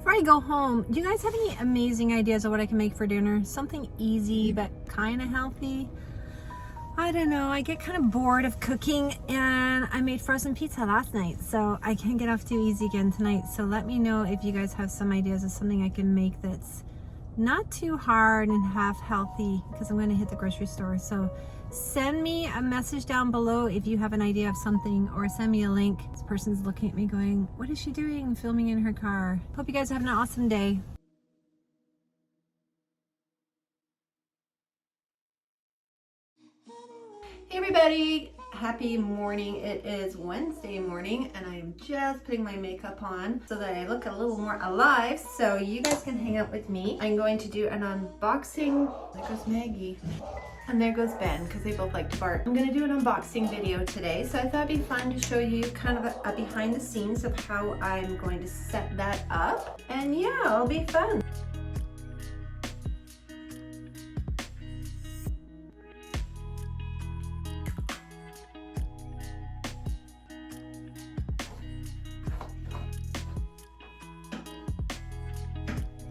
Before I go home, do you guys have any amazing ideas of what I can make for dinner? Something easy but kind of healthy? I don't know, I get kind of bored of cooking, and I made frozen pizza last night, so I can't get off too easy again tonight. So let me know if you guys have some ideas of something I can make that's not too hard and half healthy, because I'm going to hit the grocery store. So send me a message down below if you have an idea of something, or send me a link. This person's looking at me going, what is she doing filming in her car? Hope you guys have an awesome day. Hey everybody, happy morning. It is Wednesday morning and I'm just putting my makeup on so that I look a little more alive so you guys can hang out with me. I'm going to do an unboxing. There goes Maggie. And there goes Ben, because they both like to bark. I'm gonna do an unboxing video today, so I thought it'd be fun to show you kind of a behind the scenes of how I'm going to set that up. And yeah, it'll be fun.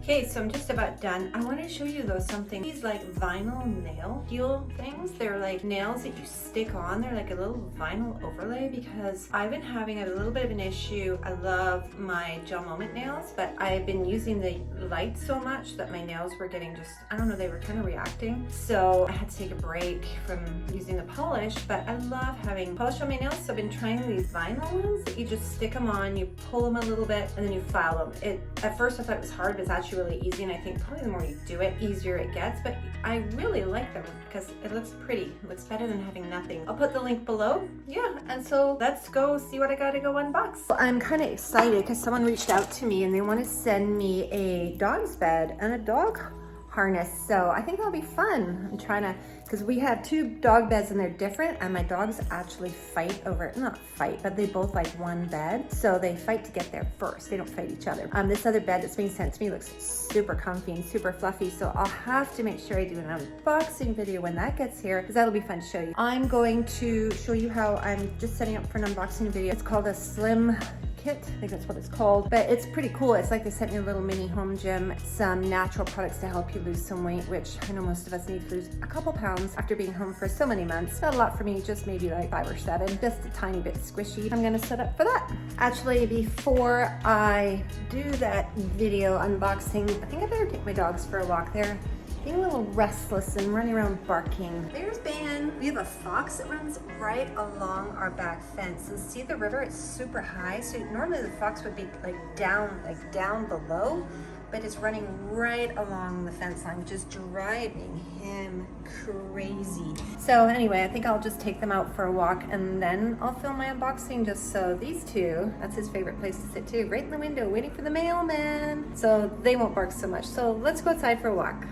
Okay, so I'm just about done. I want to show you though something. These like vinyl nail heel things, they're like nails that you stick on. They're like a little vinyl overlay, because I've been having a little bit of an issue. I love my gel moment nails, but I've been using the light so much that my nails were getting just, I don't know, they were kind of reacting. So I had to take a break from using the polish, but I love having polish on my nails. So I've been trying these vinyl ones that you just stick them on, you pull them a little bit, and then you file them. At first I thought it was hard, but it's actually really easy, and I think probably the more you do it, easier it gets. But I really like them because it looks pretty. It looks better than having nothing. I'll put the link below. Yeah, and so let's go see what I gotta go unbox. Well, I'm kind of excited because someone reached out to me and they want to send me a dog's bed and a dog harness, so I think that'll be fun. I'm trying to, because we have two dog beds and they're different, and my dogs actually fight over, not fight, but they both like one bed, so they fight to get there first. They don't fight each other. This other bed that's being sent to me looks super comfy and super fluffy, so I'll have to make sure I do an unboxing video when that gets here, because that'll be fun to show you. I'm going to show you how I'm just setting up for an unboxing video. It's called a slim kit, I think that's what it's called, but it's pretty cool. It's like they sent me a little mini home gym, some natural products to help you lose some weight, which I know most of us need to lose a couple pounds after being home for so many months. Not a lot for me, just maybe like 5 or 7, just a tiny bit squishy. I'm gonna set up for that. Actually, before I do that video unboxing, I think I better take my dogs for a walk. They're being a little restless and running around barking. There's Ben. We have a fox that runs right along our back fence. And see the river? It's super high. So normally the fox would be like down below, but it's running right along the fence line, which is driving him crazy. So anyway, I think I'll just take them out for a walk and then I'll film my unboxing, just so these two, that's his favorite place to sit too, right in the window waiting for the mailman. So they won't bark so much. So let's go outside for a walk.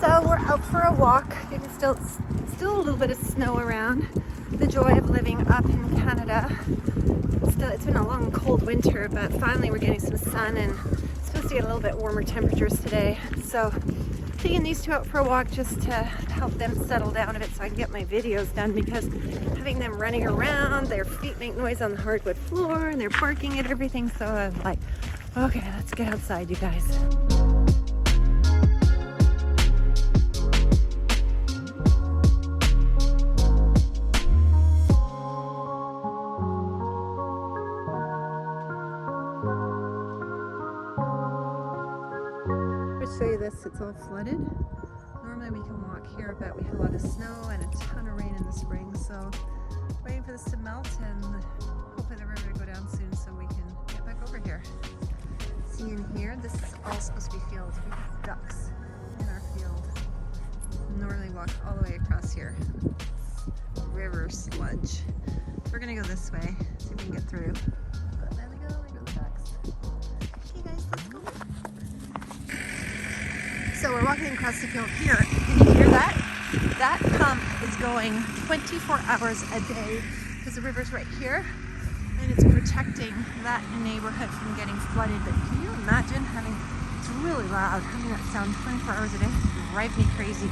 So we're out for a walk. You can still a little bit of snow around. The joy of living up in Canada. It's been a long cold winter, but finally we're getting some sun and it's supposed to get a little bit warmer temperatures today. So taking these two out for a walk just to help them settle down a bit so I can get my videos done, because having them running around, their feet make noise on the hardwood floor and they're barking at everything. So I'm like, okay, let's get outside, you guys. Show you this, it's all flooded. Normally we can walk here, but we had a lot of snow and a ton of rain in the spring, so waiting for this to melt and hopefully the river to go down soon so we can get back over here. See in here, this is all supposed to be fields. We have ducks in our field. Normally walk all the way across here. River sludge. So we're gonna go this way, see if we can get through. But there we go the ducks. Okay guys, let's go. So we're walking across the field here. Can you hear that? That pump is going 24 hours a day because the river's right here and it's protecting that neighborhood from getting flooded. But can you imagine having, it's really loud, having that sound 24 hours a day? Drive me crazy.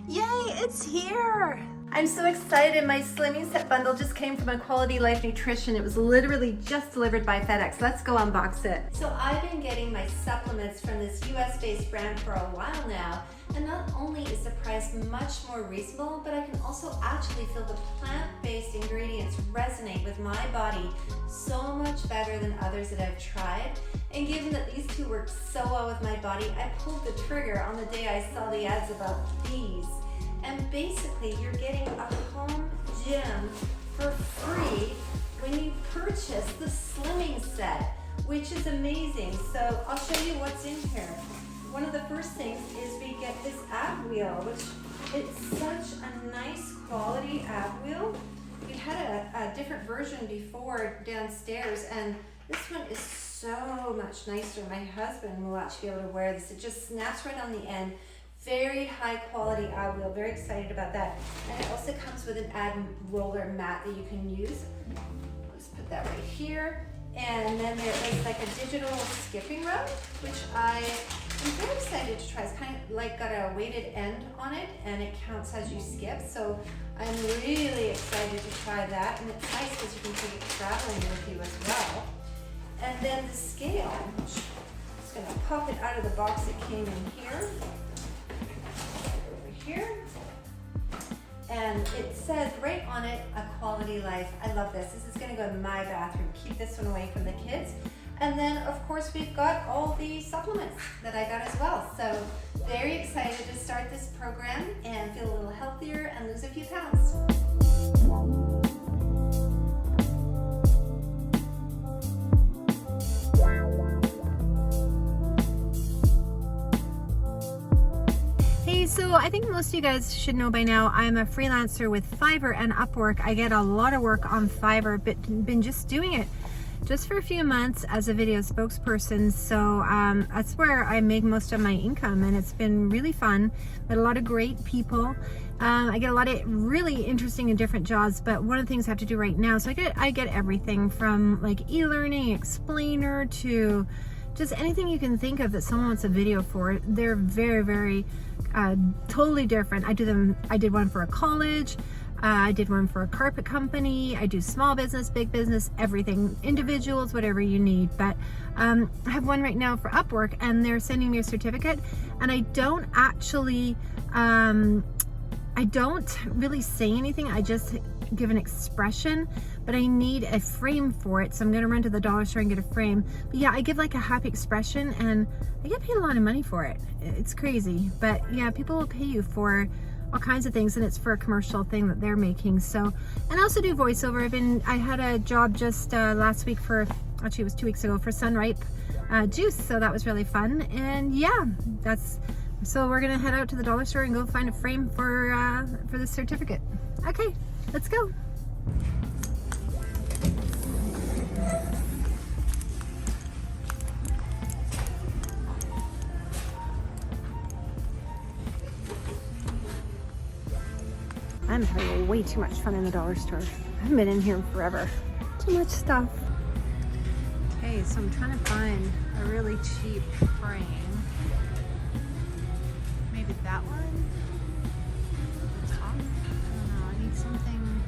Yay, it's here! I'm so excited. My Slimming Set bundle just came from Quality Life Nutrition. It was literally just delivered by FedEx. Let's go unbox it. So I've been getting my supplements from this US-based brand for a while now. And not only is the price much more reasonable, but I can also actually feel the plant-based ingredients resonate with my body so much better than others that I've tried. And given that these two work so well with my body, I pulled the trigger on the day I saw the ads about these. And basically, you're getting a home gym for free when you purchase the Slimming Set, which is amazing. So I'll show you what's in here. One of the first things is we get this ab wheel, which it's such a nice quality ab wheel. We had a different version before downstairs, and this one is so much nicer. My husband will actually be able to wear this. It just snaps right on the end. Very high quality ab wheel, very excited about that. And it also comes with an ab roller mat that you can use. Let's put that right here. And then there is like a digital skipping rope, which I am very excited to try. It's kind of like got a weighted end on it, and it counts as you skip. So I'm really excited to try that. And it's nice because you can take it traveling with you as well. And then the scale, which I'm just gonna pop it out of the box it came in here. Here, and it says right on it, a quality life. I love this. This is going to go in my bathroom. Keep this one away from the kids. And then of course we've got all the supplements that I got as well. So very excited to start this program and feel a little healthier and lose a few pounds. So I think most of you guys should know by now, I'm a freelancer with Fiverr and Upwork. I get a lot of work on Fiverr, but been just doing it just for a few months as a video spokesperson. So that's where I make most of my income, and it's been really fun. Met a lot of great people. I get a lot of really interesting and different jobs, but one of the things I have to do right now, so I get everything from like e-learning, explainer, to just anything you can think of that someone wants a video for. They're very, very totally different. I did one for a college. I did one for a carpet company. I do small business, big business, everything, individuals, whatever you need. But I have one right now for Upwork, and they're sending me a certificate, and I don't actually, I don't really say anything. I just give an expression, but I need a frame for it. So I'm gonna run to the dollar store and get a frame. But yeah, I give like a happy expression, and I get paid a lot of money for it. It's crazy, but yeah, people will pay you for all kinds of things, and it's for a commercial thing that they're making. So, and I also do voiceover. I had a job just last week for, actually it was 2 weeks ago, for Sunripe juice. So that was really fun. And yeah, so we're gonna head out to the dollar store and go find a frame for the certificate. Okay, let's go. I'm having way too much fun in the dollar store. I haven't been in here forever. Too much stuff. Okay, so I'm trying to find a really cheap frame. Maybe that one? The top? I don't know, I need something.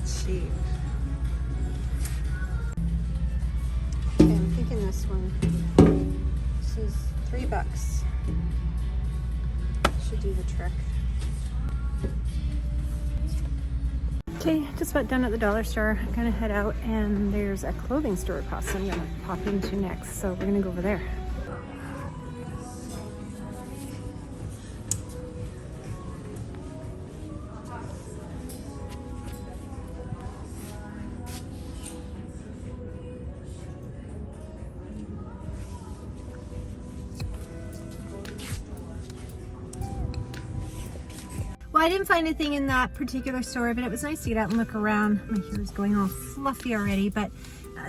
It's cheap. Okay, I'm thinking this one. This is $3. Should do the trick. Okay, just about done at the dollar store. I'm gonna head out, and there's a clothing store across I'm gonna pop into next, so we're gonna go over there. Well, I didn't find anything in that particular store, but it was nice to get out and look around. My hair is going all fluffy already, but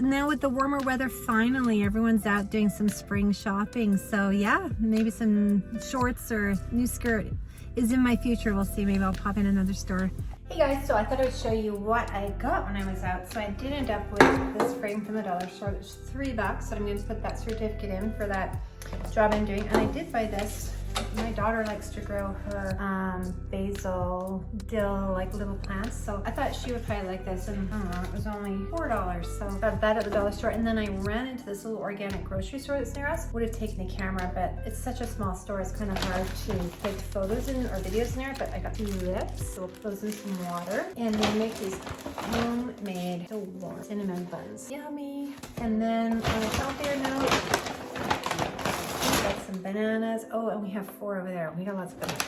now with the warmer weather, finally everyone's out doing some spring shopping. So yeah, maybe some shorts or new skirt is in my future. We'll see. Maybe I'll pop in another store. Hey guys, so I thought I would show you what I got when I was out. So I did end up with this frame from the dollar store, which is $3. So I'm going to put that certificate in for that job I'm doing. And I did buy this My daughter likes to grow her basil, dill, like little plants. So I thought she would probably like this, and I don't know, it was only $4. So got that at the dollar store. And then I ran into this little organic grocery store that's near us. Would have taken the camera, but it's such a small store, it's kind of hard to take photos in or videos in there. But I got tulips, so we'll put those in some water. And they make these homemade warm cinnamon buns. Yummy. And then on a healthier note, got some bananas. Oh, and we have 4 over there. We got lots of bananas.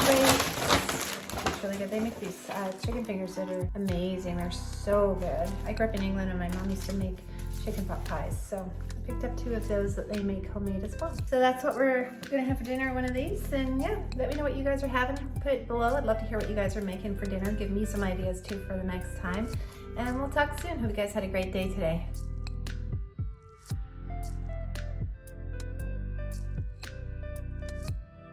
Grapes. It's really good. They make these chicken fingers that are amazing. They're so good. I grew up in England and my mom used to make chicken pot pies. So I picked up 2 of those that they make homemade as well. So that's what we're gonna have for dinner, one of these. And yeah, let me know what you guys are having. Put it below. I'd love to hear what you guys are making for dinner. Give me some ideas too for the next time. And we'll talk soon. Hope you guys had a great day today.